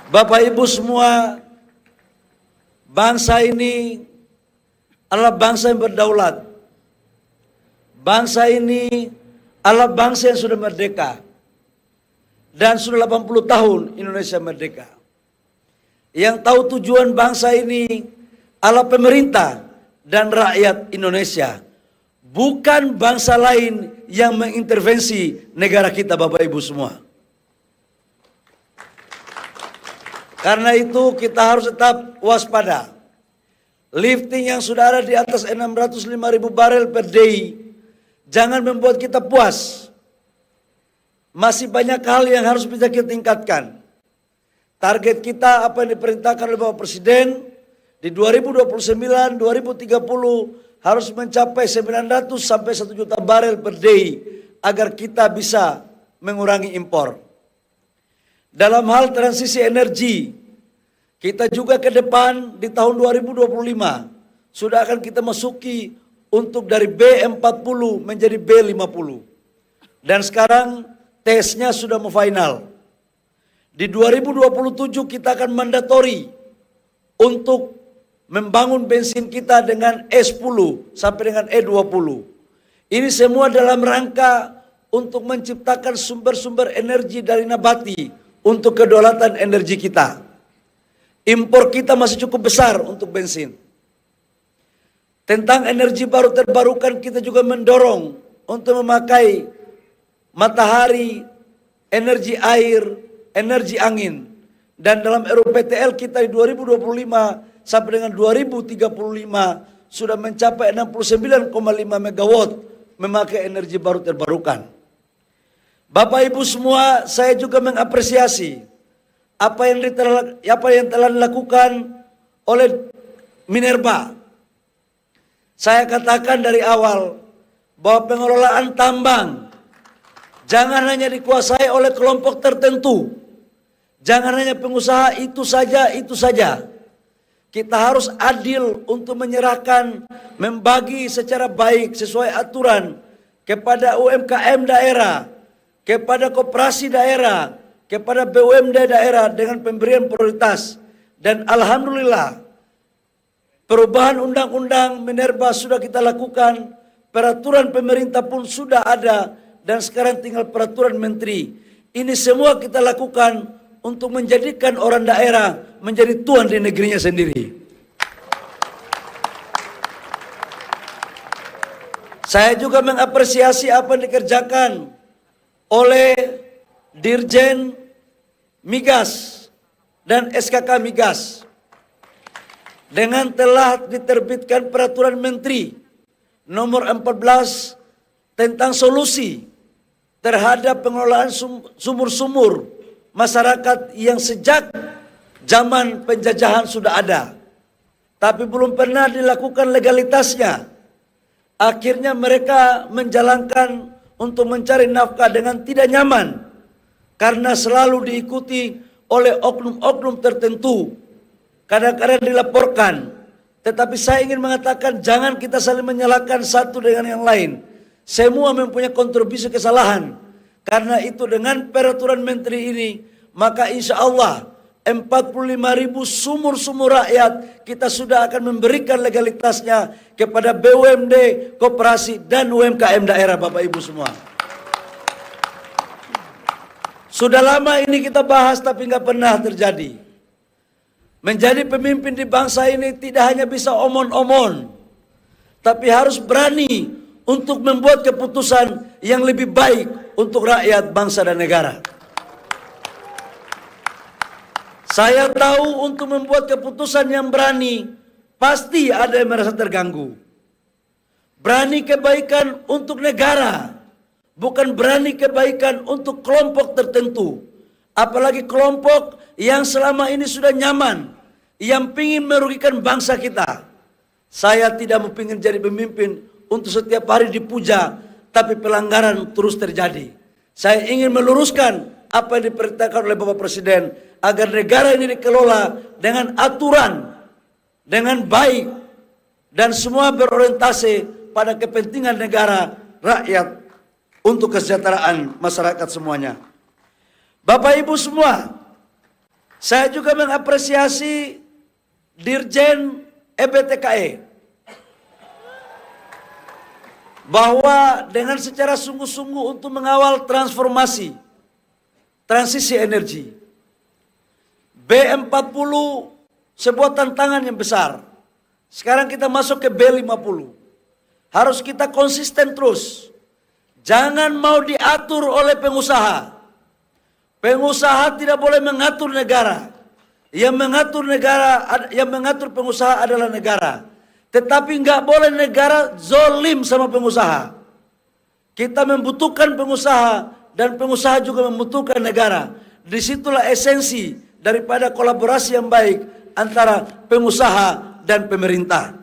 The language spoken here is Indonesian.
Bapak Ibu semua, bangsa ini adalah bangsa yang berdaulat. Bangsa ini adalah bangsa yang sudah merdeka. Dan sudah 80 tahun Indonesia merdeka. Yang tahu tujuan bangsa ini adalah pemerintah dan rakyat Indonesia. Bukan bangsa lain yang mengintervensi negara kita, Bapak Ibu semua. Karena itu kita harus tetap waspada. Lifting yang sudah ada di atas 605.000 barel per day, jangan membuat kita puas. Masih banyak hal yang harus bisa kita tingkatkan. Target kita apa yang diperintahkan oleh Bapak Presiden di 2029, 2030 harus mencapai 900 sampai 1 juta barel per day agar kita bisa mengurangi impor. Dalam hal transisi energi, kita juga ke depan di tahun 2025 sudah akan kita masuki untuk dari B40 menjadi B50. Dan sekarang tesnya sudah mau final. Di 2027 kita akan mandatori untuk membangun bensin kita dengan E10 sampai dengan E20. Ini semua dalam rangka untuk menciptakan sumber-sumber energi dari nabati untuk kedaulatan energi kita. Impor kita masih cukup besar untuk bensin. Tentang energi baru terbarukan kita juga mendorong untuk memakai matahari, energi air, energi angin. Dan dalam RUPTL kita di 2025 sampai dengan 2035 sudah mencapai 69,5 megawatt memakai energi baru terbarukan. Bapak Ibu semua, saya juga mengapresiasi apa yang telah dilakukan oleh Minerba. Saya katakan dari awal bahwa pengelolaan tambang jangan hanya dikuasai oleh kelompok tertentu. Jangan hanya pengusaha itu saja, itu saja. Kita harus adil untuk menyerahkan, membagi secara baik sesuai aturan kepada UMKM daerah, kepada koperasi daerah, kepada BUMD daerah dengan pemberian prioritas. Dan alhamdulillah, perubahan undang-undang Minerba sudah kita lakukan, peraturan pemerintah pun sudah ada, dan sekarang tinggal peraturan menteri. Ini semua kita lakukan untuk menjadikan orang daerah menjadi tuan di negerinya sendiri. Saya juga mengapresiasi apa yang dikerjakan oleh Dirjen Migas dan SKK Migas. Dengan telah diterbitkan peraturan menteri nomor 14 tentang solusi terhadap pengelolaan sumur-sumur masyarakat yang sejak zaman penjajahan sudah ada, tapi belum pernah dilakukan legalitasnya. Akhirnya mereka menjalankan untuk mencari nafkah dengan tidak nyaman, karena selalu diikuti oleh oknum-oknum tertentu. Kadang-kadang dilaporkan, tetapi saya ingin mengatakan jangan kita saling menyalahkan satu dengan yang lain. Semua mempunyai kontribusi kesalahan. Karena itu dengan peraturan menteri ini, maka insya Allah 45.000 sumur-sumur rakyat kita sudah akan memberikan legalitasnya kepada BUMD, koperasi, dan UMKM daerah, Bapak Ibu semua. Sudah lama ini kita bahas tapi nggak pernah terjadi. Menjadi pemimpin di bangsa ini tidak hanya bisa omon-omon, tapi harus berani untuk membuat keputusan yang lebih baik untuk rakyat, bangsa, dan negara. Saya tahu untuk membuat keputusan yang berani, pasti ada yang merasa terganggu. Berani kebaikan untuk negara, bukan berani kebaikan untuk kelompok tertentu. Apalagi kelompok yang selama ini sudah nyaman, yang ingin merugikan bangsa kita. Saya tidak mau ingin jadi pemimpin untuk setiap hari dipuja, tapi pelanggaran terus terjadi. Saya ingin meluruskan apa yang diperintahkan oleh Bapak Presiden, agar negara ini dikelola dengan aturan, dengan baik, dan semua berorientasi pada kepentingan negara, rakyat, untuk kesejahteraan masyarakat semuanya. Bapak Ibu semua, Saya juga mengapresiasi Dirjen EBTKE bahwa dengan secara sungguh-sungguh untuk mengawal transformasi, transisi energi. B40 sebuah tantangan yang besar. Sekarang kita masuk ke B50. Harus kita konsisten terus. Jangan mau diatur oleh pengusaha. Pengusaha tidak boleh mengatur negara. Yang mengatur pengusaha adalah negara. Tetapi nggak boleh negara zolim sama pengusaha. Kita membutuhkan pengusaha dan pengusaha juga membutuhkan negara. Disitulah esensi daripada kolaborasi yang baik antara pengusaha dan pemerintah.